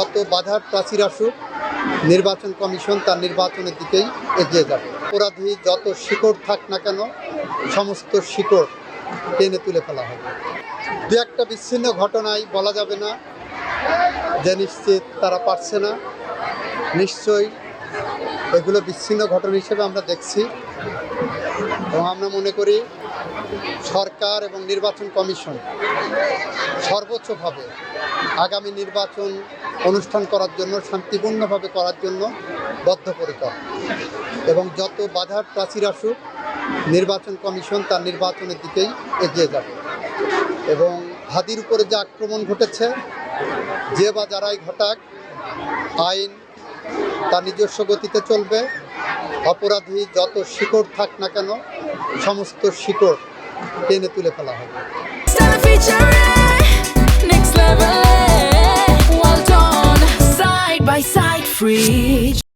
যত বাধার প্রাচীর আসুক, নির্বাচন কমিশন তার নির্বাচনের দিকেই এগিয়ে যাবে। অপরাধী যত শিকড় থাক না কেন, সমস্ত শিকড় টেনে তুলে ফেলা হবে। দু একটা বিচ্ছিন্ন ঘটনায় বলা যাবে না যে নিশ্চিত তারা পারছে না। নিশ্চয়ই এগুলো বিচ্ছিন্ন ঘটনা হিসেবে আমরা দেখছি এবং আমরা মনে করি সরকার এবং নির্বাচন কমিশন সর্বোচ্চভাবে আগামী নির্বাচন অনুষ্ঠান করার জন্য, শান্তিপূর্ণভাবে করার জন্য বদ্ধপরিকর এবং যত বাধার প্রাচীর আসুক, নির্বাচন কমিশন তার নির্বাচনের দিকেই এগিয়ে যাবে। এবং হাদির উপরে যে আক্রমণ ঘটেছে, যে বা যারাই ঘটাক, আইন তার নিজস্ব গতিতে চলবে। অপরাধী যত শিকড় থাক না কেন, সমস্ত শিকড় টেনে তুলে ফেলা হবে। Next level, well done, side by side, free.